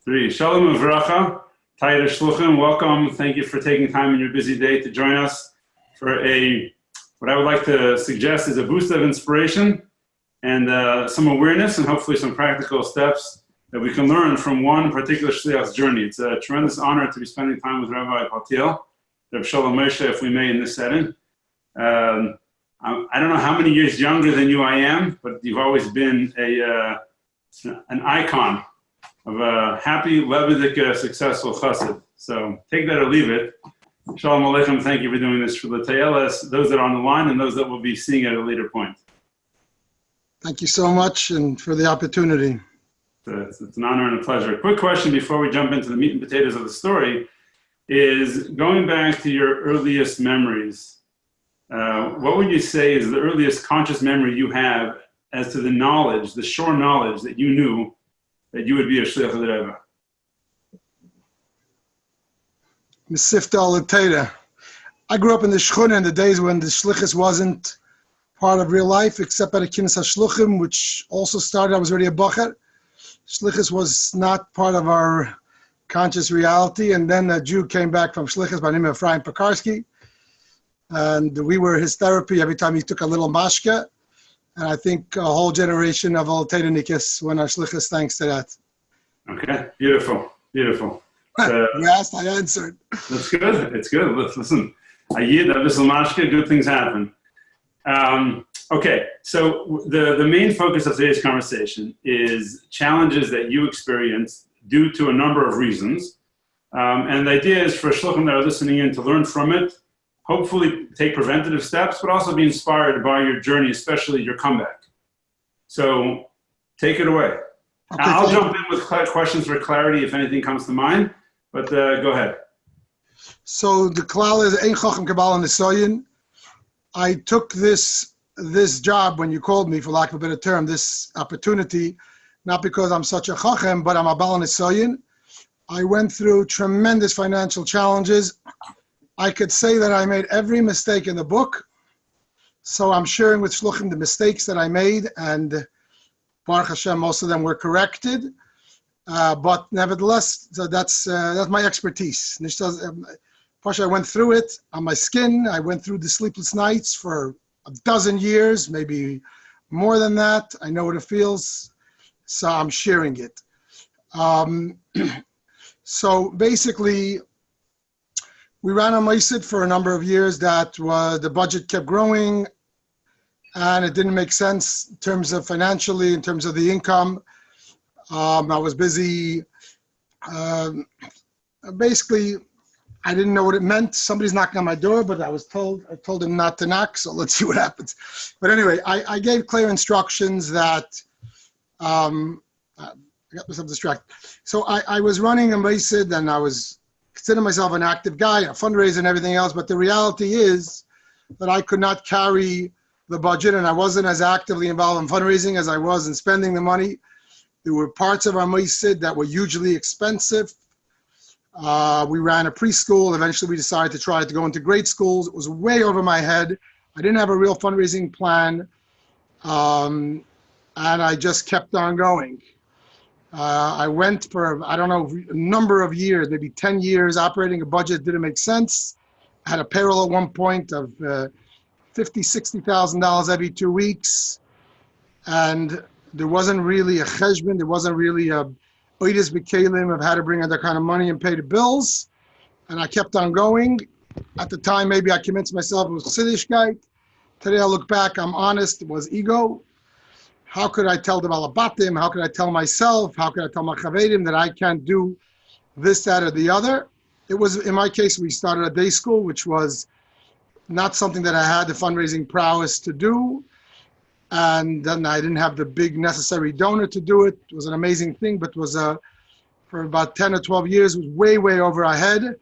Three. Shalom uvracha, Tayyid Shluchim. Welcome. Thank you for taking time in your busy day to join us for what I would like to suggest is a boost of inspiration and some awareness and hopefully some practical steps that we can learn from one particular shliach's journey. It's a tremendous honor to be spending time with RabbiSMPaltiel, Reb Shalom Moshe, if we may, in this setting. I don't know how many years younger than you I am, but you've always been an icon of a happy, Levitic, successful chassid. So take that or leave it. Shalom Aleichem, thank you for doing this for the Tayeles, those that are on the line and those that will be seeing at a later point. Thank you so much and for the opportunity. It's an honor and a pleasure. A quick question before we jump into the meat and potatoes of the story is going back to your earliest memories. What would you say is the earliest conscious memory you have as to the knowledge, the sure knowledge that you knew that you would be a shliach of the Rebbe? Mesifta al-Teda. I grew up in the Shchuna in the days when the shlichus wasn't part of real life, except at a Kinnis HaShluchim, which also started, I was already a bacher. Shlichus was not part of our conscious reality, and then a Jew came back from Shlichus by the name of Ephraim Pekarsky, and we were his therapy every time he took a little mashka. And I think a whole generation of Al-Tedanikas went our shlichus thanks to that. Okay, beautiful, beautiful. You asked, I answered. That's good. It's good. Listen, a yid, a little mashka, good things happen. Okay, so the main focus of today's conversation is challenges that you experienced due to a number of reasons. And the idea is for shluchim that are listening in to learn from it, hopefully take preventative steps, but also be inspired by your journey, especially your comeback. So take it away. Okay, I'll jump in with questions for clarity if anything comes to mind, but go ahead. So the klal is Ein Chacham Kabbalah Nisayin. I took this job when you called me, for lack of a better term, this opportunity, not because I'm such a chacham, but I'm a Bala Nisayin. I went through tremendous financial challenges. I could say that I made every mistake in the book. So I'm sharing with shluchim the mistakes that I made, and Baruch Hashem, most of them were corrected. But nevertheless, so that's my expertise. I went through it on my skin. I went through the sleepless nights for a dozen years, maybe more than that. I know what it feels, so I'm sharing it. So basically, we ran a Maisid for a number of years that the budget kept growing and it didn't make sense in terms of financially, in terms of the income. I was busy. Basically, I didn't know what it meant. Somebody's knocking on my door, but I told him not to knock, so let's see what happens. But anyway, I gave clear instructions that, I got myself distracted. So I was running a Maisid and I was consider myself an active guy, a fundraiser and everything else, but the reality is that I could not carry the budget and I wasn't as actively involved in fundraising as I was in spending the money. There were parts of our Maisid that were hugely expensive. We ran a preschool. Eventually we decided to try to go into grade schools. It was way over my head. I didn't have a real fundraising plan. And I just kept on going. I went for, I don't know, a number of years, maybe 10 years, operating a budget didn't make sense. I had a payroll at one point of $50,000, $60,000 every 2 weeks. And there wasn't really a cheshbon, there wasn't really a oidus b'kelim of how to bring in that kind of money and pay the bills. And I kept on going. At the time, maybe I convinced myself it was Chassidishkeit. Today I look back, I'm honest, it was ego. How could I tell the Balabatim? How could I tell myself? How could I tell my Chavedim that I can't do this, that, or the other? It was, in my case, we started a day school, which was not something that I had the fundraising prowess to do. And then I didn't have the big necessary donor to do it. It was an amazing thing, but was for about 10 or 12 years, it was way, way over our head.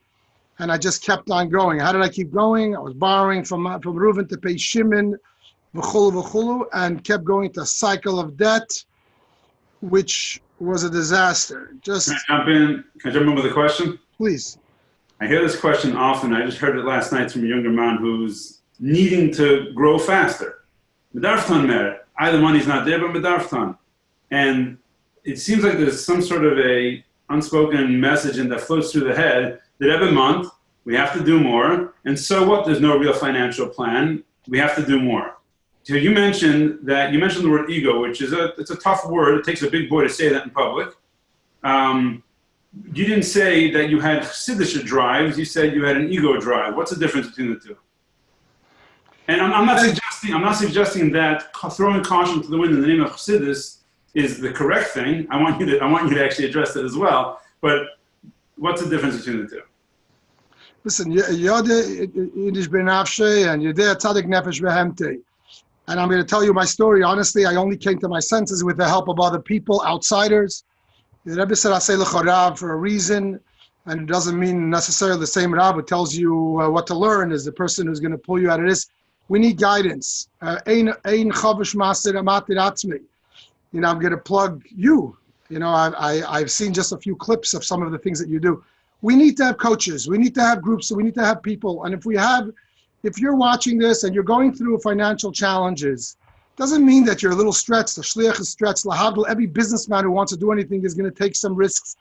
And I just kept on going. How did I keep going? I was borrowing from Reuven to pay Shimon, and kept going to a cycle of debt, which was a disaster. Just Can I jump in with a question? Please. I hear this question often. I just heard it last night from a younger man who's needing to grow faster. Medarftan merit. Either money's not there, but medarftan. And it seems like there's some sort of a unspoken message and that floats through the head that every month we have to do more. And so what? There's no real financial plan. We have to do more. So you mentioned the word ego, which is it's a tough word. It takes a big boy to say that in public. You didn't say that you had Chassidish drives. You said you had an ego drive. What's the difference between the two? And I'm not suggesting that throwing caution to the wind in the name of Chassidus is the correct thing. I want you to actually address that as well. But what's the difference between the two? Listen, Yiddish benafshe and Yidei tzadik nefesh vehemte. And I'm going to tell you my story. Honestly, I only came to my senses with the help of other people, outsiders. The Rebbe said, "Asay lecha Rav," for a reason, and it doesn't mean necessarily the same Rav. It tells you what to learn is the person who's going to pull you out of this. We need guidance. Ein chavish maser amatir atzmi. You know, I'm going to plug you. You know, I've seen just a few clips of some of the things that you do. We need to have coaches. We need to have groups. So we need to have people. And if you're watching this and you're going through financial challenges, doesn't mean that you're a little stretched. The shliach is stretched. Lahavdil, every businessman who wants to do anything is going to take some risks,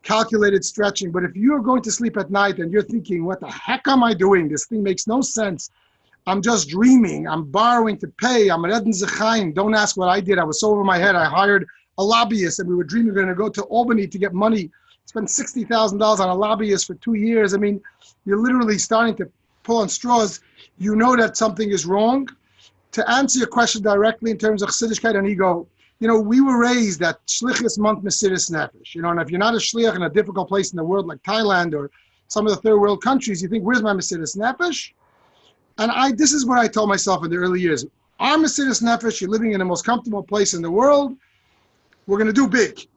calculated stretching. But if you're going to sleep at night and you're thinking, what the heck am I doing? This thing makes no sense. I'm just dreaming. I'm borrowing to pay. I'm an Eden Zechaim. Don't ask what I did. I was so over my head. I hired a lobbyist and we were dreaming we were going to go to Albany to get money, spend $60,000 on a lobbyist for 2 years. I mean, you're literally starting to pull on straws. You know that something is wrong. To answer your question directly in terms of Chassidishkeit and ego, you know, we were raised that Shlichus month Mesiris Nefesh. You know, and if you're not a Shliach in a difficult place in the world like Thailand or some of the third world countries, you think, where's my Mesiris Nefesh? And this is what I told myself in the early years. Our Mesiris Nefesh, you're living in the most comfortable place in the world, we're going to do big.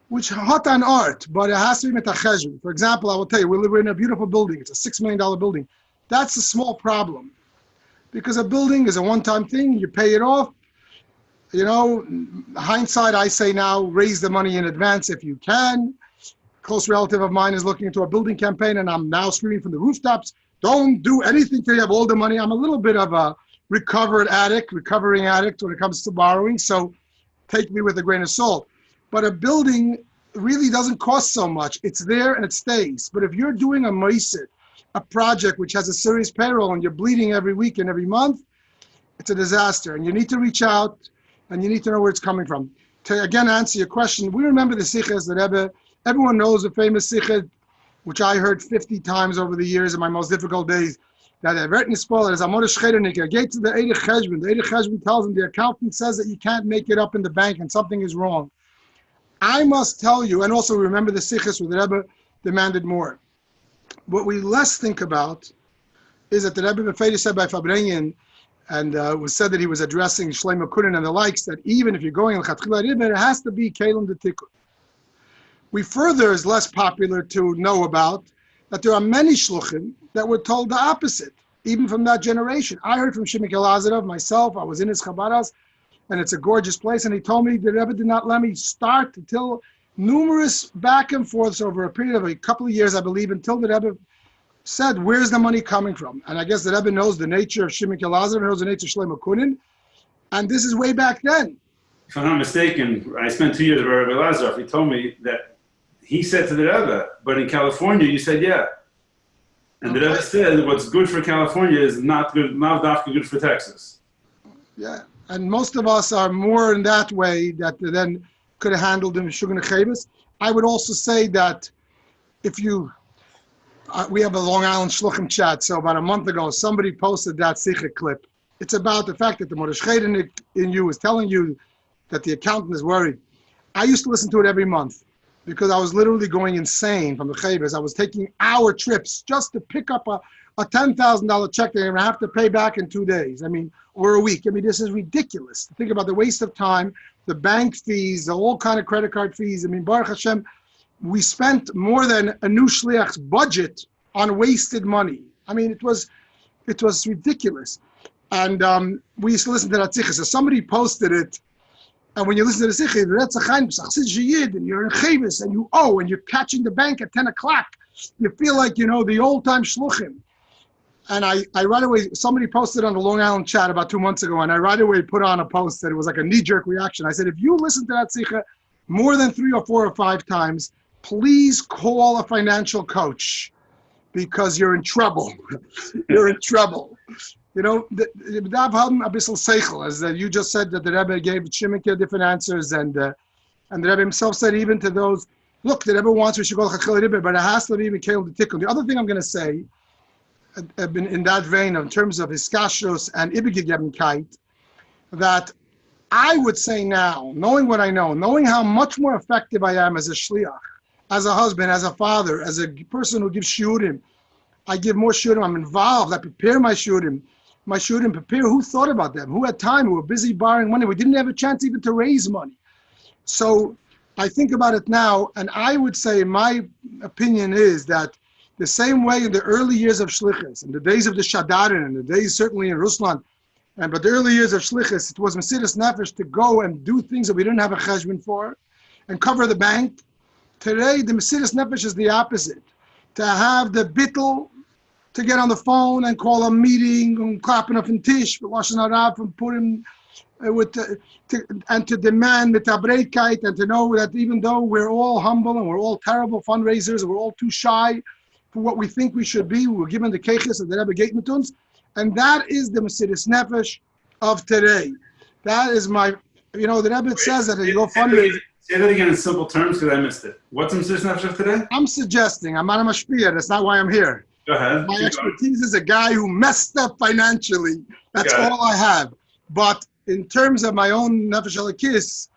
Which hot on art, but it has to be metacheshbon. For example, I will tell you, we live in a beautiful building. It's a $6 million building. That's a small problem. Because a building is a one-time thing, you pay it off. You know, hindsight, I say now, raise the money in advance if you can. A close relative of mine is looking into a building campaign, and I'm now screaming from the rooftops, don't do anything till you have all the money. I'm a little bit of a recovering addict when it comes to borrowing, so take me with a grain of salt. But a building really doesn't cost so much. It's there and it stays. But if you're doing a moiset, a project which has a serious payroll and you're bleeding every week and every month, it's a disaster. And you need to reach out and you need to know where it's coming from. To again answer your question, we remember the siches that Rebbe, everyone knows the famous sichet, which I heard 50 times over the years in my most difficult days, that a written spoiler is Amor Shcherenik, get to the Eidech Cheshbon. The Eidech Cheshbon tells him the accountant says that you can't make it up in the bank and something is wrong. I must tell you, and also remember the siches where the Rebbe demanded more. What we less think about is that the Rebbe Befeidi said by Fabrenyan, and it was said that he was addressing Shlomo Kunin and the likes, that even if you're going l'chatchila ribben, it has to be kelim de tikkun. We further is less popular to know about that there are many shluchim that were told the opposite, even from that generation. I heard from Shimon Elazarov myself. I was in his Chabaras, and it's a gorgeous place. And he told me the Rebbe did not let me start until numerous back and forths over a period of a couple of years, I believe, until the Rebbe said, where's the money coming from? And I guess the Rebbe knows the nature of Shimon Elazarov, knows the nature of Shlomo Kunin. And this is way back then. If I'm not mistaken, I spent 2 years with Rabbi Elazarov. He told me that he said to the Rebbe, but in California, you said, yeah. And the Rebbe said, what's good for California is not good for Texas. Yeah, and most of us are more in that way that then could have handled them Shugan Chavis. I would also say that if you, we have a Long Island Shluchim chat, so about a month ago, somebody posted that Sikha clip. It's about the fact that the Mordechai in you is telling you that the accountant is worried. I used to listen to it every month because I was literally going insane from the Chavis. I was taking hour trips just to pick up a $10,000 check that you're going to have to pay back in 2 days. I mean, or a week. I mean, this is ridiculous. Think about the waste of time, the bank fees, all kind of credit card fees. I mean, Baruch Hashem, we spent more than a new shliach's budget on wasted money. I mean, it was ridiculous. And we used to listen to that sikha. So somebody posted it, and when you listen to the sikha, and you're in Chavis, and you owe, and you're catching the bank at 10 o'clock, you feel like, you know, the old-time shluchim. And I right away, somebody posted on the Long Island chat about 2 months ago, and I right away put on a post that it was like a knee-jerk reaction. I said, if you listen to that sikha, more than 3 or 4 or 5 times, please call a financial coach because you're in trouble. You're in trouble. You know, as you just said that the Rebbe gave Shimon different answers, and the Rebbe himself said even to those, look, the Rebbe wants we should go to Rebbe, but it has to be Mikhail the Tikkun. The other thing I'm going to say, in that vein, in terms of Hiskashros and Ibigegebenkeit, that I would say now, knowing what I know, knowing how much more effective I am as a shliach, as a husband, as a father, as a person who gives shurim, I give more shurim, I'm involved, I prepare my shurim prepare, who thought about them, who had time, who were busy borrowing money, we didn't have a chance even to raise money. So I think about it now, and I would say my opinion is that the same way in the early years of shlichus, in the days of the Shadarin, and the days certainly in Ruslan, but the early years of shlichus, it was Mesiras Nefesh to go and do things that we didn't have a cheshbon for, and cover the bank. Today, the Mesiras Nefesh is the opposite. To have the bittul, to get on the phone and call a meeting, and clapping up in Tish, but Lashon Hara from Purim, and to demand mitabreikait, and to know that even though we're all humble and we're all terrible fundraisers, and we're all too shy for what we think we should be, we're given the keiches of the Rebbe Gate Mituns, and that is the Mesiras Nefesh of today. That is my, you know, the Rebbe says that you go fundraising. Say that again in simple terms because I missed it. What's the Mesiras Nefesh of today? I'm suggesting, I'm not a mashpia, that's not why I'm here. Go ahead. My expertise is a guy who messed up financially. That's all I have. But in terms of my own Nefesh Elokis,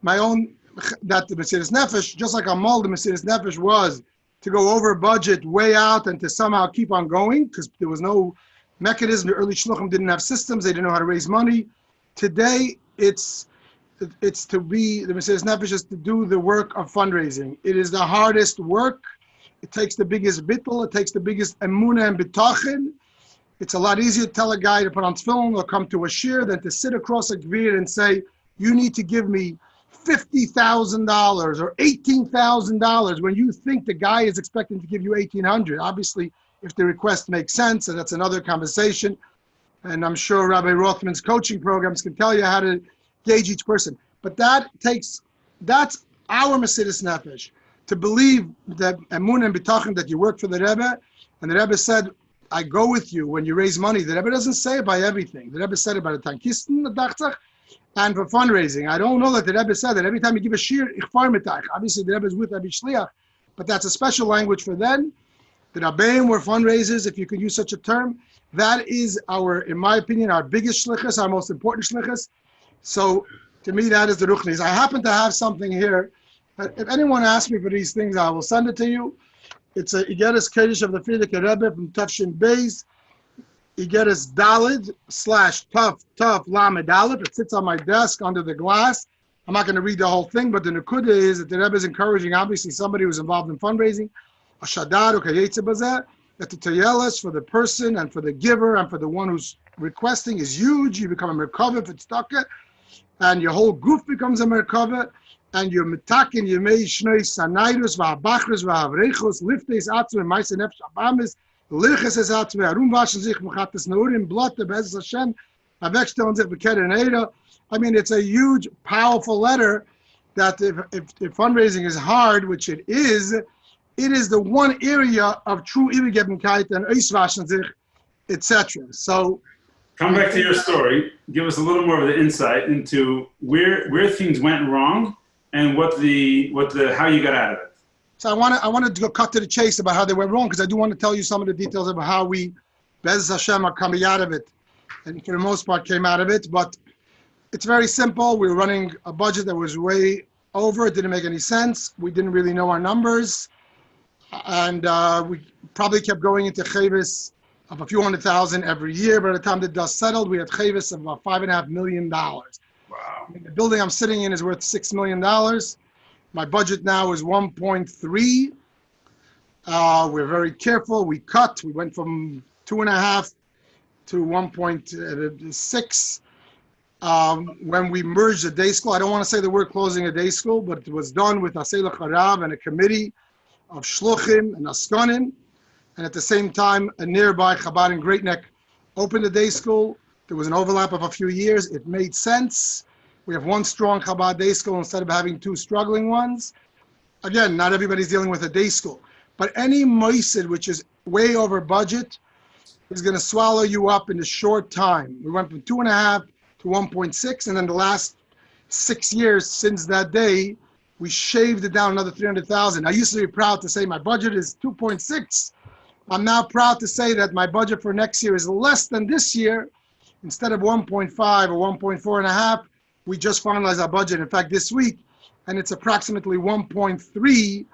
my own, that the Mesiras Nefesh, just like Amal, the Mesiras Nefesh was to go over budget, way out, and to somehow keep on going, because there was no mechanism. The early Shluchim didn't have systems. They didn't know how to raise money. Today, it's to be, the Mesiras Nefesh is to do the work of fundraising. It is the hardest work. It takes the biggest bittul. It takes the biggest emunah and bitachon. It's a lot easier to tell a guy to put on tefillin or come to a shir than to sit across a gvir and say, you need to give me $50,000 or $18,000 when you think the guy is expecting to give you $1,800. Obviously, if the request makes sense, and that's another conversation. And I'm sure Rabbi Rothman's coaching programs can tell you how to gauge each person. But that's our Mesiras Nefesh, to believe that emunah and bitachon, that you work for the Rebbe, and the Rebbe said, I go with you when you raise money. The Rebbe doesn't say it by everything. The Rebbe said it by the tankisten, the dachtzach, and for fundraising. I don't know that the Rebbe said that every time you give a shir, ich far mitach. Obviously, the Rebbe is with Rabbi Shliach, but that's a special language for them. The Rabbeim were fundraisers, if you could use such a term. That is our, in my opinion, our biggest shlichus, our most important shlichus. So, to me, that is the ruchnis. I happen to have something here. If anyone asks me for these things, I will send it to you. It's a Igeres Kodesh of the Frierdiker Rebbe from Tafshin Beis. Igeres Dalid /Tuf Lamed Aleph. It sits on my desk under the glass. I'm not going to read the whole thing, but the Nekuda is that the Rebbe is encouraging, obviously, somebody who's involved in fundraising, a Shadar or Kayetze Bazeh, that the Toyeles for the person and for the giver and for the one who's requesting is huge. You become a Merkava if it's Taka, and your whole goof becomes a Merkava. And your mitakin yemei shnei sanayrus va'abachros va'avrechos lifteis atzme meise nefesh abamis lirches es atzme arum waschen sich mechates neurim blotte bezes Hashem avekstellen sich bekeren eira. I mean, it's a huge, powerful letter that if fundraising is hard, which it is the one area of true Ivigebenkeit and Eiswaschen sich, etc. So, come back to your story. Give us a little more of the insight into where things went wrong. And how you got out of it. So I wanted to go cut to the chase about how they went wrong, because I do want to tell you some of the details about how we, Bez Hashem, are coming out of it, and for the most part came out of it. But it's very simple. We were running a budget that was way over. It didn't make any sense. We didn't really know our numbers, and we probably kept going into chavis of a few $100,000 every year. By the time the dust settled, we had chavis of about $5.5 million. Wow. The building I'm sitting in is worth $6 million. My budget now is 1.3. We're very careful. We cut. We went from 2.5 to 1.6. When we merged the day school, I don't want to say that we're closing a day school, but it was done with Asela Harav and a committee of Shluchim and Askanim. And at the same time, a nearby Chabad in Great Neck opened a day school. There was an overlap of a few years. It made sense. We have one strong Chabad day school instead of having two struggling ones. Again, not everybody's dealing with a day school, but any moisid which is way over budget is going to swallow you up in a short time. We went from 2.5 to 1.6, and then the last 6 years since that day, we shaved it down another 300,000. I used to be proud to say my budget is 2.6. I'm now proud to say that my budget for next year is less than this year. Instead of 1.5 or 1.4.5, we just finalized our budget, in fact, this week, and it's approximately 1.3.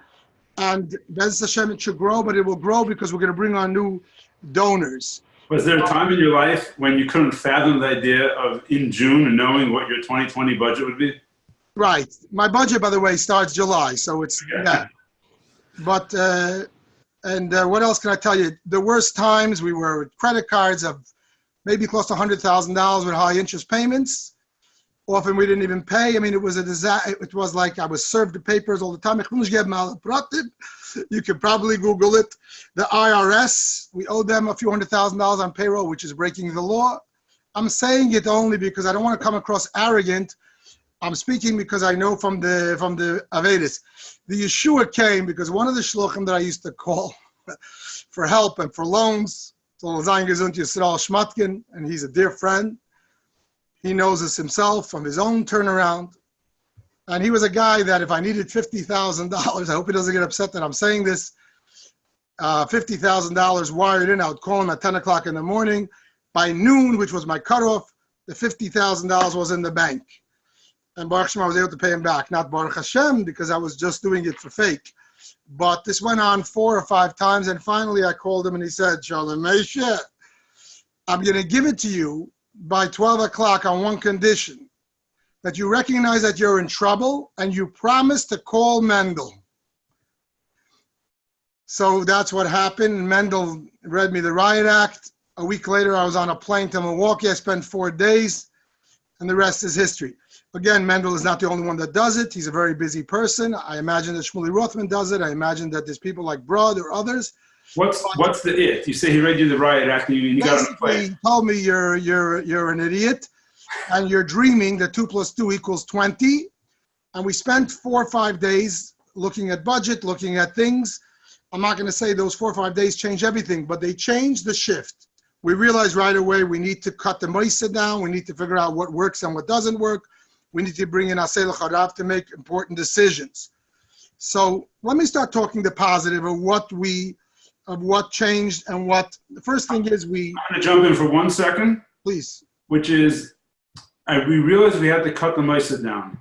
And Bez Hashem, it should grow, but it will grow because we're going to bring on new donors. Was there a time in your life when you couldn't fathom the idea of in June knowing what your 2020 budget would be? Right. My budget, by the way, starts July, so it's, yeah. But, what else can I tell you? The worst times we were with credit cards of maybe close to $100,000 with high interest payments. Often we didn't even pay. I mean, it was a disaster. It was like I was served the papers all the time. You could probably Google it. The IRS, we owe them a few $100,000 on payroll, which is breaking the law. I'm saying it only because I don't want to come across arrogant. I'm speaking because I know from the Avedis. The Yeshua came because one of the shluchim that I used to call for help and for loans, so Zayin Gesund Yisrael Shmatkin, and he's a dear friend. He knows us himself from his own turnaround. And he was a guy that if I needed $50,000, I hope he doesn't get upset that I'm saying this, $50,000 wired in, I would call him at 10 o'clock in the morning. By noon, which was my cutoff, the $50,000 was in the bank. And Baruch Hashem, I was able to pay him back. Not Baruch Hashem, because I was just doing it for fake. But this went on 4 or 5 times, and finally I called him and he said, Shalom Moshe, I'm going to give it to you by 12 o'clock on one condition, that you recognize that you're in trouble and you promise to call Mendel. So that's what happened. Mendel read me the Riot Act. A week later, I was on a plane to Milwaukee. I spent 4 days, and the rest is history. Again, Mendel is not the only one that does it. He's a very busy person. I imagine that Shmuley Rothman does it. I imagine that there's people like Brod or others. What's the it? You say he read you the Riot Act and you got on the plane. He told me you're an idiot and you're dreaming that 2 + 2 = 20. And we spent 4 or 5 days looking at budget, looking at things. I'm not going to say those 4 or 5 days changed everything, but they changed the shift. We realized right away we need to cut the moisa down. We need to figure out what works and what doesn't work. We need to bring in Asay L'Charav to make important decisions. So let me start talking the positive of what changed and what. The first thing is I'm going to jump in for 1 second. Please. Which is, we realized we had to cut the moisa down.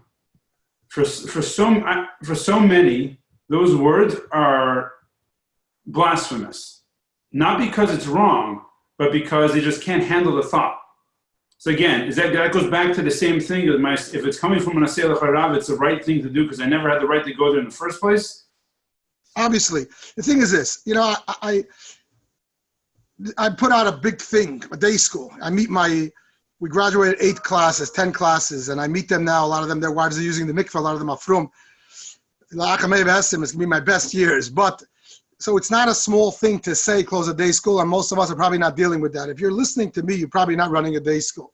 For so many, those words are blasphemous. Not because it's wrong, but because they just can't handle the thought. So again, that goes back to the same thing. If it's coming from an Asay L'Charav, it's the right thing to do because I never had the right to go there in the first place. Obviously. The thing is this, I put out a big thing, a day school. We graduated 8 classes, 10 classes, and I meet them now. A lot of them, their wives are using the mikveh. A lot of them are from. It's going to be my best years. But so it's not a small thing to say close a day school, and most of us are probably not dealing with that. If you're listening to me, you're probably not running a day school.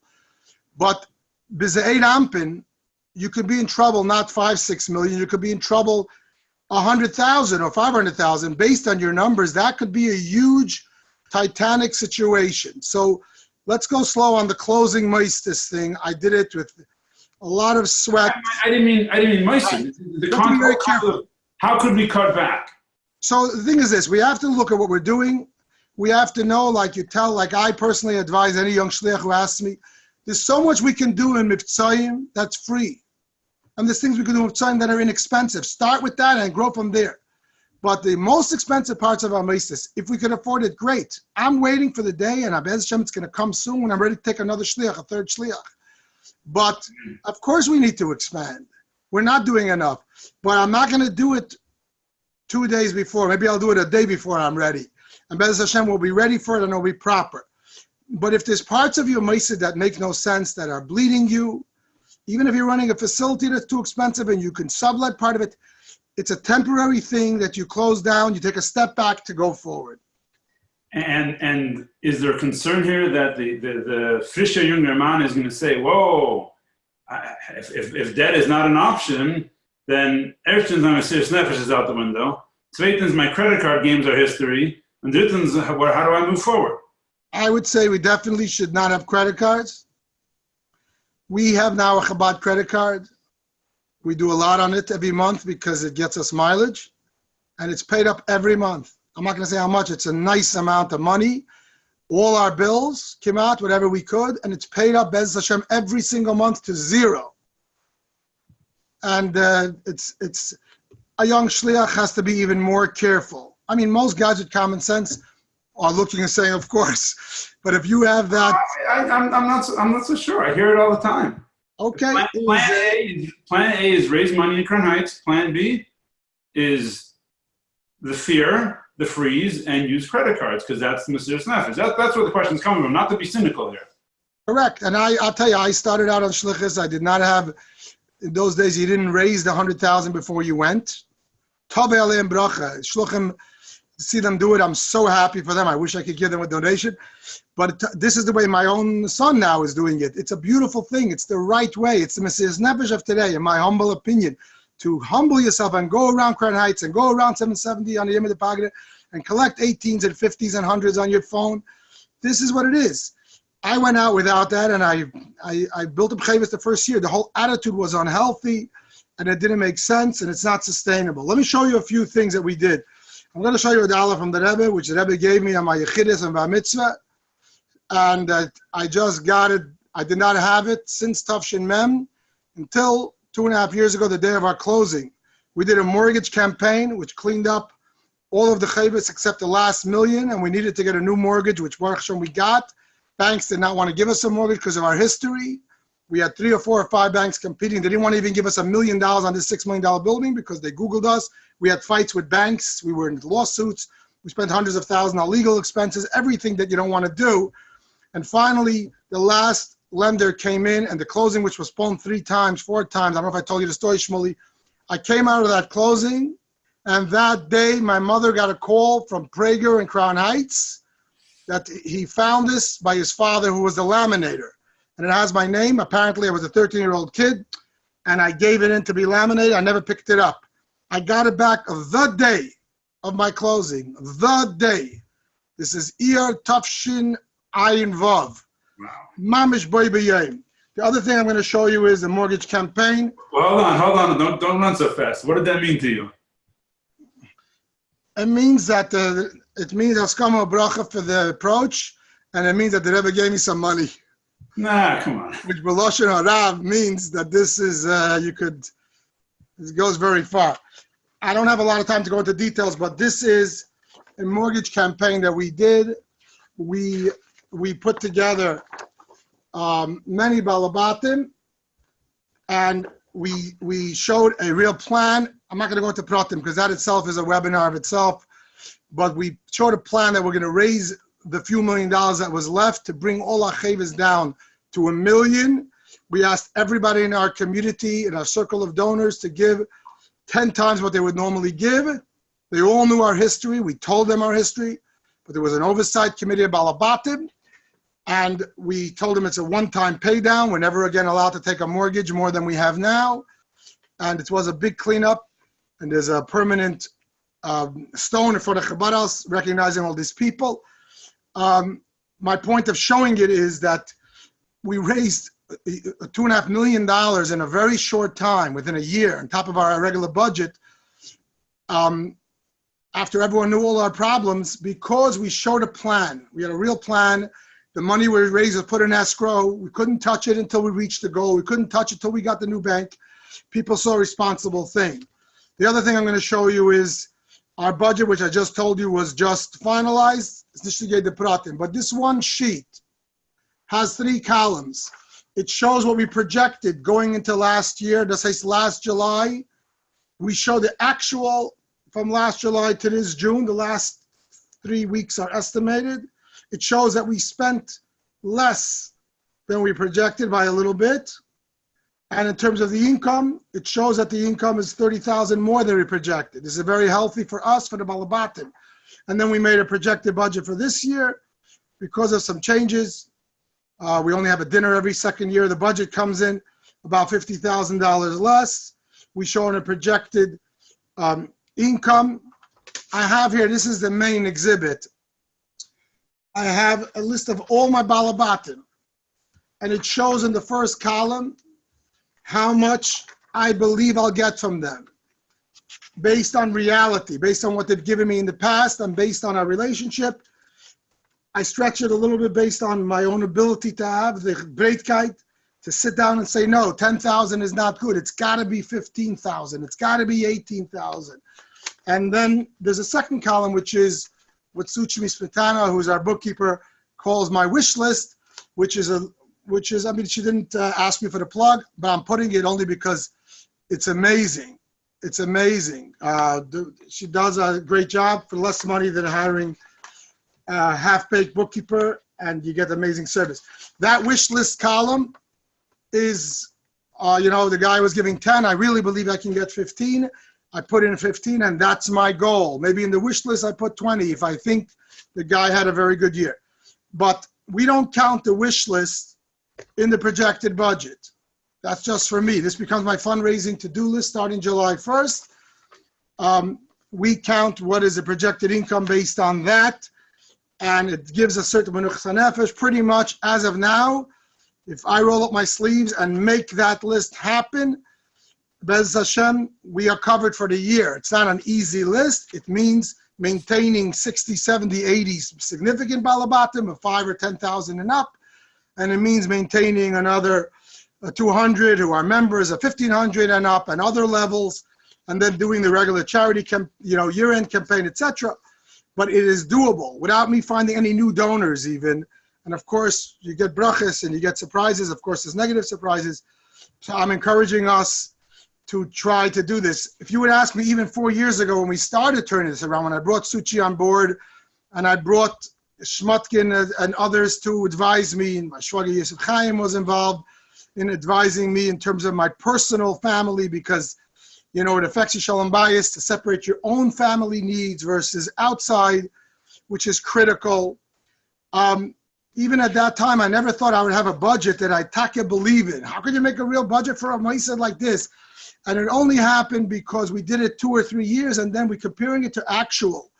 But b'ze'ed ampin, you could be in trouble, not 5-6 million. You could be in trouble 100,000 or 500,000 based on your numbers. That could be a huge Titanic situation. So let's go slow on the closing moistus thing. I did it with a lot of sweat. I didn't mean moistus. The concept of how could we cut back? So the thing is this, we have to look at what we're doing. We have to know, like I personally advise any young shliach who asks me, there's so much we can do in Mivtzayim that's free. And there's things we can do in Mivtzayim that are inexpensive. Start with that and grow from there. But the most expensive parts of our meistus, if we can afford it, great. I'm waiting for the day, and Abez Hashem, it's going to come soon when I'm ready to take another shliach, a third shliach. But of course we need to expand. We're not doing enough. But I'm not going to do it 2 days before. Maybe I'll do it a day before I'm ready. And Bez Hashem will be ready for it and it'll be proper. But if there's parts of your meisid that make no sense, that are bleeding you, even if you're running a facility that's too expensive and you can sublet part of it, it's a temporary thing that you close down, you take a step back to go forward. And is there a concern here that the frische younger man is going to say, whoa, if debt is not an option, then erstens, my Mesiras Nefesh is out the window. Zweitens, my credit card games are history. And drittens, how do I move forward? I would say we definitely should not have credit cards. We have now a Chabad credit card. We do a lot on it every month because it gets us mileage. And it's paid up every month. I'm not going to say how much. It's a nice amount of money. All our bills came out, whatever we could, and it's paid up, Bez Hashem, every single month to zero. And it's a young shliach has to be even more careful. I mean, most guys with common sense are looking and saying, of course. But if you have that, I'm not so sure. I hear it all the time. Okay. Plan A is raise money in Crown Heights. Plan B is the fear, the freeze, and use credit cards because that's the Mesiras Nefesh. That's where the question's coming from. Not to be cynical here. Correct. And I'll tell you, I started out on shlichus. I did not have. In those days, you didn't raise the 100,000 before you went. Tov aleim bracha. Shluchim, see them do it. I'm so happy for them. I wish I could give them a donation. But this is the way my own son now is doing it. It's a beautiful thing. It's the right way. It's the Mesiras Nefesh of today, in my humble opinion, to humble yourself and go around Crown Heights and go around 770 on the Yom Pagad and collect 18s and 50s and 100s on your phone. This is what it is. I went out without that, and I built up Chavis the first year. The whole attitude was unhealthy, and it didn't make sense, and it's not sustainable. Let me show you a few things that we did. I'm going to show you a dollar from the Rebbe, which the Rebbe gave me on my Yechidus and Bar Mitzvah, and I just got it. I did not have it since Tafshin Mem until 2.5 years ago, the day of our closing. We did a mortgage campaign, which cleaned up all of the Chavis except the last million, and we needed to get a new mortgage, which Baruch Hashem we got. Banks did not want to give us a mortgage because of our history. We had 3 or 4 or 5 banks competing. They didn't want to even give us $1 million on this $6 million building because they Googled us. We had fights with banks. We were in lawsuits. We spent hundreds of thousands on legal expenses, everything that you don't want to do. And finally, the last lender came in, and the closing, which was postponed 3 times, 4 times. I don't know if I told you the story, Shmuley. I came out of that closing, and that day, my mother got a call from Prager in Crown Heights that he found this by his father, who was the laminator. And it has my name. Apparently, I was a 13-year-old kid, and I gave it in to be laminated. I never picked it up. I got it back the day of my closing, the day. This is Iyar Tafshin Ayin Vav. Wow. Mamish boy b'yayim. The other thing I'm going to show you is the mortgage campaign. Well, hold on. Don't run so fast. What did that mean to you? It means that it means Haskama Bracha for the approach, and it means that the Rebbe gave me some money. Nah, come on. Which B'Lashon Harav means that this is this goes very far. I don't have a lot of time to go into details, but this is a mortgage campaign that we did. We put together many balabatim, and we showed a real plan. I'm not going to go into pratim because that itself is a webinar of itself, but we showed a plan that we're going to raise the few $1 million that was left to bring all our chavis down to $1 million. We asked everybody in our community, in our circle of donors, to give 10 times what they would normally give. They all knew our history. We told them our history, but there was an oversight committee of balabatim, and we told them it's a one-time pay down. We're never again allowed to take a mortgage more than we have now. And it was a big cleanup, and there's a permanent stone in front of Chabad House recognizing all these people. My point of showing it is that we raised $2.5 million in a very short time, within a year, on top of our regular budget, after everyone knew all our problems, because we showed a plan. We had a real plan. The money we raised was put in escrow. We couldn't touch it until we reached the goal. We couldn't touch it until we got the new bank. People saw a responsible thing. The other thing I'm going to show you is our budget, which I just told you was just finalized. But this one sheet has 3 columns. It shows what we projected going into last year. That says last July. We show the actual from last July to this June. The last 3 weeks are estimated. It shows that we spent less than we projected by a little bit. And in terms of the income, it shows that the income is 30,000 more than we projected. This is very healthy for us, for the Balabatim. And then we made a projected budget for this year. Because of some changes, we only have a dinner every second year. The budget comes in. about $50,000 less. We show a projected income. I have here, this is the main exhibit. I have a list of all my balabatim, and it shows in the first column how much I believe I'll get from them, based on reality, based on what they've given me in the past, and based on our relationship. I stretch it a little bit based on my own ability to have the breitkeit, to sit down and say, no, 10,000 is not good. It's got to be 15,000. It's got to be 18,000. And then there's a second column, which is what Suchmi Smetana, who's our bookkeeper, calls my wish list, which is, I mean, she didn't ask me for the plug, but I'm putting it only because it's amazing. It's amazing. She does a great job for less money than hiring a half-baked bookkeeper, and you get amazing service. That wish list column is, the guy was giving 10. I really believe I can get 15. I put in 15, and that's my goal. Maybe in the wish list I put 20 if I think the guy had a very good year. But we don't count the wish list in the projected budget. That's just for me. This becomes my fundraising to-do list starting July 1st. We count what is the projected income based on that, and it gives a certain menuchas nefesh. Pretty much as of now, if I roll up my sleeves and make that list happen, Bez Hashem, we are covered for the year. It's not an easy list. It means maintaining 60, 70, 80 significant balabatim of 5 or 10,000 and up, and it means maintaining another 200 who are members of 1,500 and up, and other levels, and then doing the regular charity, year-end campaign, etc. But it is doable without me finding any new donors even. And of course, you get brachas and you get surprises. Of course, there's negative surprises. So I'm encouraging us to try to do this. If you would ask me even 4 years ago when we started turning this around, when I brought Suchi on board and I brought Shmutkin and others to advise me, and my Shwaga Yosef Chaim was involved in advising me in terms of my personal family, because it affects your shalom bayis to separate your own family needs versus outside, which is critical. Even at that time, I never thought I would have a budget that I taka believe in. How could you make a real budget for a Maisa like this? And it only happened because we did it 2 or 3 years, and then we're comparing it to actual,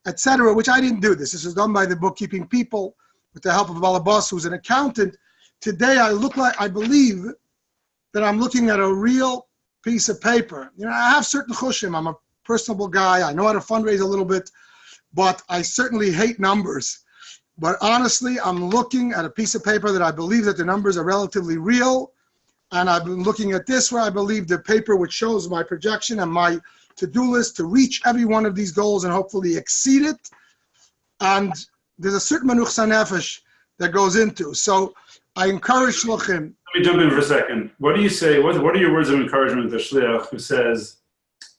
etc., which I didn't do this. This was done by the bookkeeping people with the help of Balabas, who's an accountant. Today, I believe that I'm looking at a real piece of paper. I have certain chushim. I'm a personable guy. I know how to fundraise a little bit, but I certainly hate numbers. But honestly, I'm looking at a piece of paper that I believe that the numbers are relatively real. And I've been looking at this where I believe the paper which shows my projection and my to-do list to reach every one of these goals and hopefully exceed it. And there's a certain menuchas nefesh that goes into. So I encourage shluchim. Let me jump in for a second. What do you say? What are your words of encouragement to shliach who says,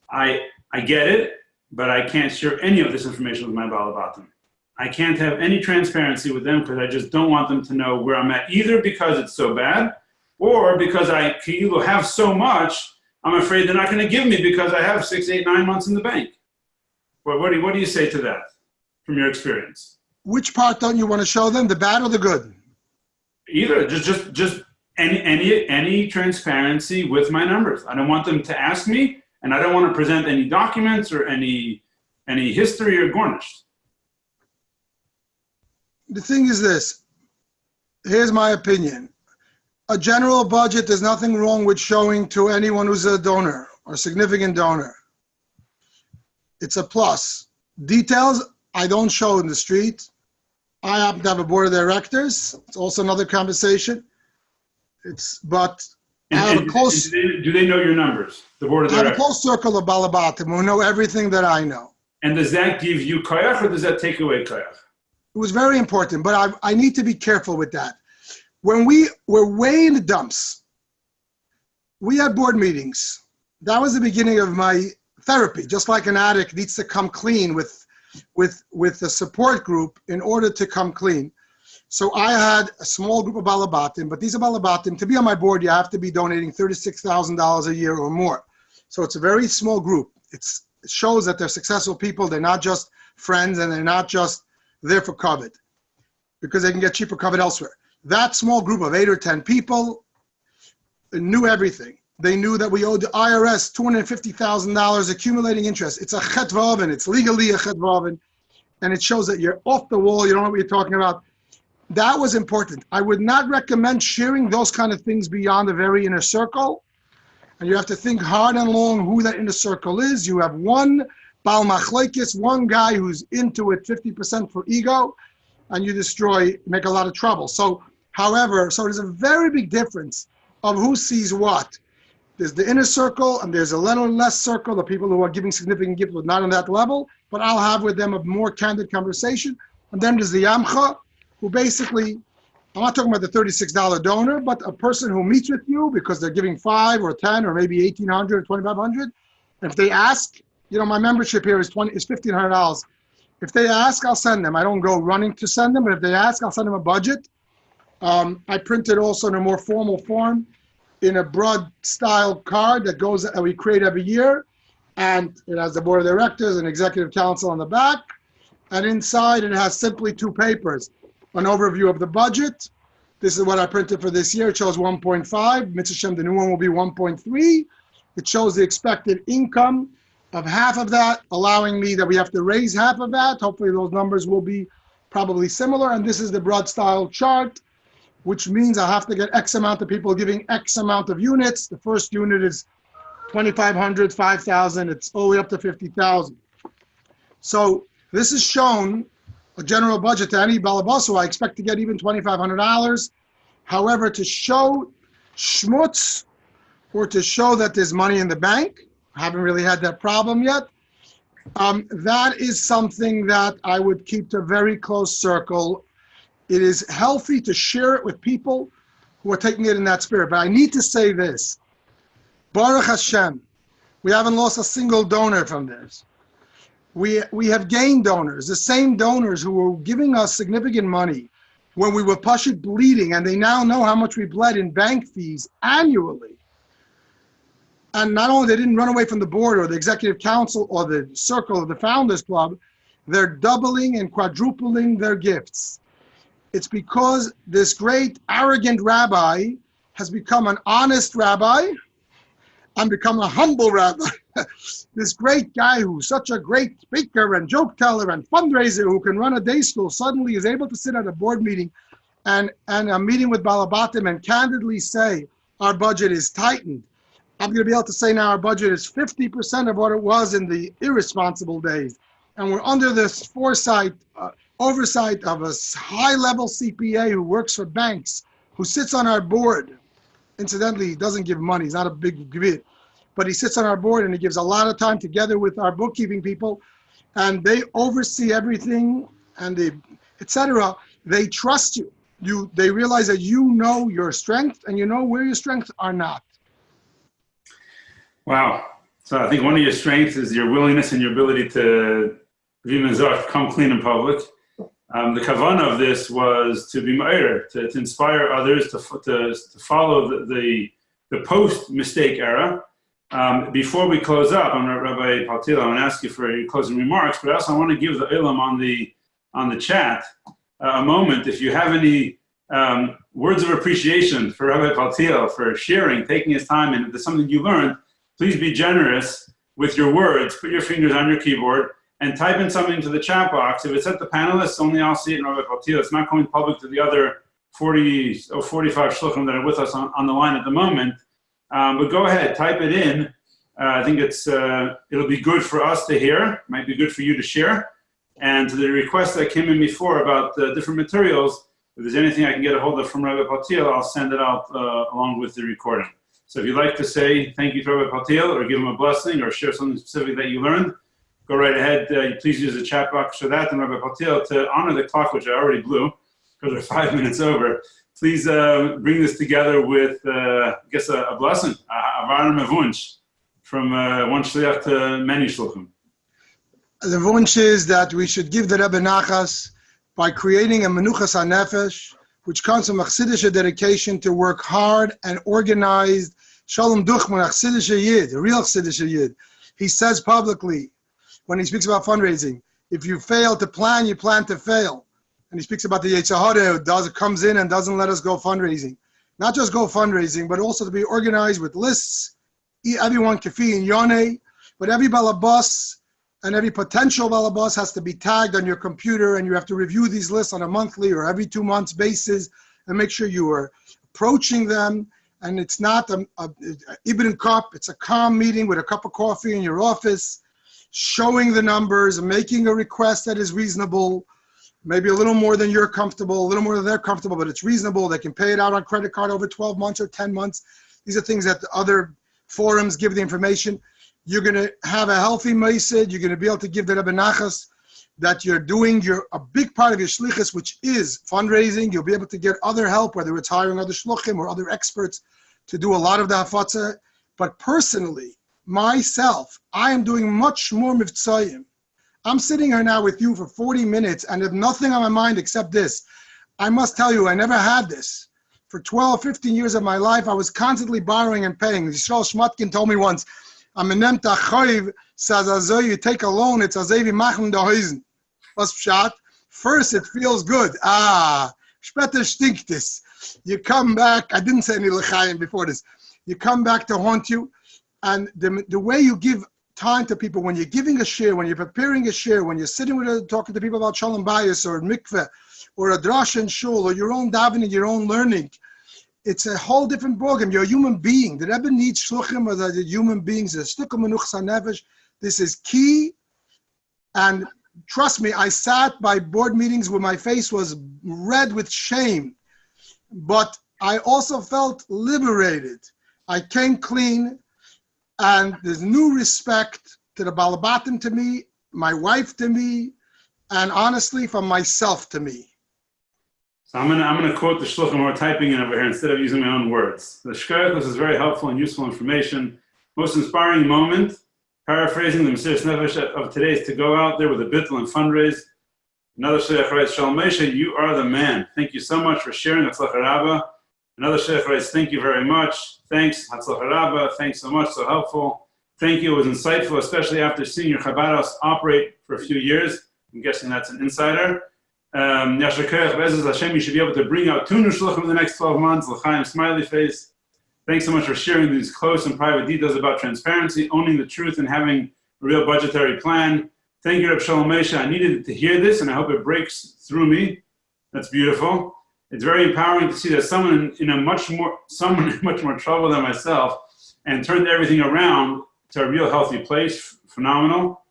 I get it, but I can't share any of this information with my balabatim. I can't have any transparency with them because I just don't want them to know where I'm at, either because it's so bad, or because I have so much, I'm afraid they're not going to give me because I have 6, 8, 9 months in the bank. What do you say to that from your experience? Which part don't you want to show them, the bad or the good? Either, just any transparency with my numbers. I don't want them to ask me, and I don't want to present any documents or any history or garnished. The thing is this. Here's my opinion. A general budget, there's nothing wrong with showing to anyone who's a donor or significant donor. It's a plus. Details, I don't show in the street. I happen to have a board of directors. It's also another conversation. But I have a close... Do they know your numbers, the board of directors? I have a close circle of balabatim who know everything that I know. And does that give you koyach or does that take away koyach? It was very important, but I need to be careful with that. When we were way in the dumps, we had board meetings. That was the beginning of my therapy. Just like an addict needs to come clean with a support group in order to come clean. So I had a small group of balabatim, but these are balabatim. To be on my board, you have to be donating $36,000 a year or more. So it's a very small group. It shows that they're successful people. They're not just friends, and they're not just there for COVID, because they can get cheaper COVID elsewhere. That small group of 8 or 10 people, knew everything. They knew that we owed the IRS $250,000 accumulating interest. It's a chetvaven. It's legally a chetvaven. And it shows that you're off the wall. You don't know what you're talking about. That was important. I would not recommend sharing those kind of things beyond a very inner circle. And you have to think hard and long who that inner circle is. You have one Baal Machlekes, one guy who's into it 50% for ego, and you make a lot of trouble. So, however, there's a very big difference of who sees what. There's the inner circle, and there's a little less circle, the people who are giving significant gifts, but not on that level, but I'll have with them a more candid conversation. And then there's the Yamcha, who basically, I'm not talking about the $36 donor, but a person who meets with you because they're giving 5 or 10 or maybe 1,800 or 2,500. And if they ask, my membership here is $1,500. If they ask, I'll send them. I don't go running to send them, but if they ask, I'll send them a budget. I printed also in a more formal form in a broad style card that we create every year. And it has the board of directors and executive council on the back. And inside it has simply 2 papers. An overview of the budget. This is what I printed for this year. It shows 1.5. Mitzvah Shem, the new one will be 1.3. It shows the expected income of half of that, allowing me that we have to raise half of that. Hopefully those numbers will be probably similar. And this is the broad style chart, which means I have to get X amount of people giving X amount of units. The first unit is 2,500, 5,000. It's all the way up to 50,000. So this is shown a general budget to any balabasu. I expect to get even $2,500. However, to show schmutz or to show that there's money in the bank, I haven't really had that problem yet. That is something that I would keep to a very close circle. It is healthy to share it with people who are taking it in that spirit. But I need to say this. Baruch Hashem, we haven't lost a single donor from this. We have gained donors, the same donors who were giving us significant money when we were Pashut bleeding, and they now know how much we bled in bank fees annually. And not only they didn't run away from the board or the executive council or the circle of the Founders Club, they're doubling and quadrupling their gifts. It's because this great arrogant rabbi has become an honest rabbi and become a humble rabbi. This great guy who's such a great speaker and joke teller and fundraiser who can run a day school suddenly is able to sit at a board meeting and a meeting with Balabatim and candidly say, our budget is tightened. I'm going to be able to say now our budget is 50% of what it was in the irresponsible days. And we're under this oversight of a high-level CPA who works for banks, who sits on our board. Incidentally, he doesn't give money. He's not a big givit. But he sits on our board and he gives a lot of time together with our bookkeeping people. And they oversee everything and etc. They trust you. They realize that you know your strength and you know where your strengths are not. Wow. So I think one of your strengths is your willingness and your ability to come clean in public. The kavanah of this was to be ma'ir, to inspire others to follow the post-mistake era. Before we close up, RabbiSMPaltiel, I want to ask you for your closing remarks, but also I want to give the Ilam on the chat a moment. If you have any words of appreciation for RabbiSMPaltiel for sharing, taking his time, and if there's something you learned, please be generous with your words. Put your fingers on your keyboard and type in something to the chat box. If it's at the panelists, only I'll see it in RabbiSMPaltiel. It's not going public to the other 40 or 45 shluchim that are with us on the line at the moment. But go ahead, type it in. I think it'll be good for us to hear. Might be good for you to share. And to the request that came in before about different materials, if there's anything I can get a hold of from RabbiSMPaltiel, I'll send it out along with the recording. So if you'd like to say thank you to RabbiSMPaltiel or give him a blessing or share something specific that you learned, go right ahead. Please use the chat box for that. And RabbiSMPaltiel, to honor the clock, which I already blew because we're 5 minutes over, please bring this together with, I guess, a blessing, a varm wunsch from one shliach to many shluchim. The wunsch is that we should give the Rebbe Nachas by creating a menuchas hanefesh, which comes from a chassidische dedication to work hard and organized. Shalom duchman, a chassidische yid, a real chassidische yid. He says publicly, when he speaks about fundraising, if you fail to plan, you plan to fail. And he speaks about the Yetzer Hara who comes in and doesn't let us go fundraising. not just go fundraising, but also to be organized with lists. Everyone kafi and yone, but every balabas and every potential balabas has to be tagged on your computer, and you have to review these lists on a monthly or every 2 months basis and make sure you are approaching them. And it's not a Ibn Cup, it's a calm meeting with a cup of coffee in your office, showing the numbers and making a request that is reasonable, maybe a little more than you're comfortable, a little more than they're comfortable, but it's reasonable. They can pay it out on credit card over 12 months or 10 months. These are things that the other forums give the information. You're going to have a healthy message. You're going to be able to give the Rebbe Nachas that you're doing a big part of your shlichus, which is fundraising. You'll be able to get other help, whether it's hiring other shluchim or other experts to do a lot of the hafatzah. But personally, myself, I am doing much more mivtzayim. I'm sitting here now with you for 40 minutes and have nothing on my mind except this. I must tell you, I never had this. For 12, 15 years of my life, I was constantly borrowing and paying. Yisrael Shmutkin told me once, you take a loan, it's azevi machen da Häusen. Was pshat? First, it feels good. Später stinkt es. You come back, I didn't say any l'chaim before this. You come back to haunt you, and the way you give time to people, when you're giving a share, when you're preparing a share, when you're sitting with talking to people about shalom bayis or mikveh or a drash and shul or your own davening, your own learning, it's a whole different program. You're a human being. The Rebbe needs shluchim as the human beings. This is key. And trust me, I sat by board meetings where my face was red with shame, but I also felt liberated. I came clean. And there's new respect to the Balabatim to me, my wife to me, and honestly, from myself to me. So I'm gonna quote the shluchim we're typing in over here instead of using my own words. The shkoyach, this is very helpful and useful information. Most inspiring moment, paraphrasing the Mesiras Nefesh of today, is to go out there with a bittul and fundraise. Another shliach writes, Shalom Moshe, you are the man. Thank you so much for sharing. Hatzlacha Rabbah. Another shliach writes, thank you very much. Thanks, Hatzlacha Rabbah. Thanks so much, so helpful. Thank you, it was insightful, especially after seeing your Chabad operate for a few years. I'm guessing that's an insider. Yashar Koach, Be'ezus Hashem, you should be able to bring out 2 new shluchim in the next 12 months. L'chaim, smiley face. Thanks so much for sharing these close and private details about transparency, owning the truth, and having a real budgetary plan. Thank you, Reb Shalom Moshe. I needed to hear this, and I hope it breaks through me. That's beautiful. It's very empowering to see that someone in much more trouble than myself, and turned everything around to a real healthy place. Phenomenal.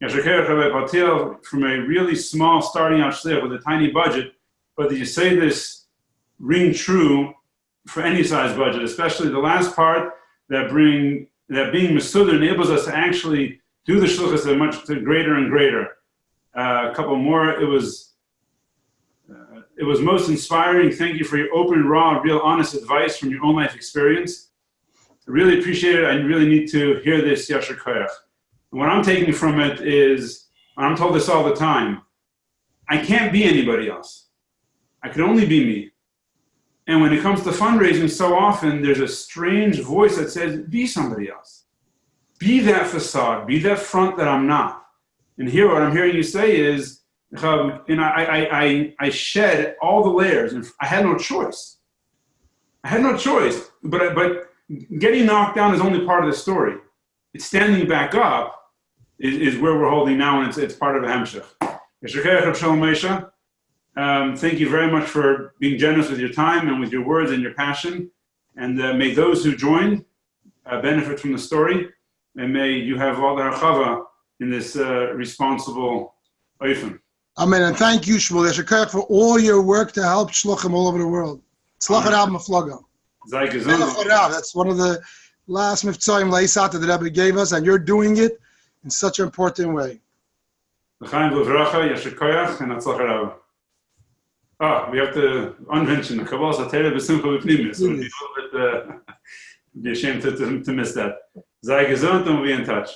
RabbiSMPaltiel, from a really small starting out shliach with a tiny budget, but that you say this ring true for any size budget, especially the last part, that being Mesuder enables us to actually do the shluchas at much greater and greater. A couple more. It was most inspiring. Thank you for your open, raw, real, honest advice from your own life experience. I really appreciate it. I really need to hear this, Yashar Koach. And what I'm taking from it is, I'm told this all the time, I can't be anybody else. I can only be me. And when it comes to fundraising, so often there's a strange voice that says, be somebody else. Be that facade, be that front that I'm not. And here, what I'm hearing you say is, I shed all the layers, and I had no choice. But getting knocked down is only part of the story. It's standing back up is where we're holding now, and it's part of a hemshech. Thank you very much for being generous with your time and with your words and your passion. And may those who joined benefit from the story, and may you have all the harchava in this responsible oifen. Amen. And thank you, Shmuel Yeshakar, for all your work to help shluchim all over the world. Tzlachat Rab Meflaga. That's one of the last mivtzoyim leisata that Rebbe gave us, and you're doing it in such an important way. L'chaim v'vracha, Yashar Koach, and Hatzlacha Rabbah. We have to unmention the Kabbalah Satera B'Simcha B'Pnimis. So we'd be a little bit be ashamed to miss that. Sei gesund and we'll be in touch.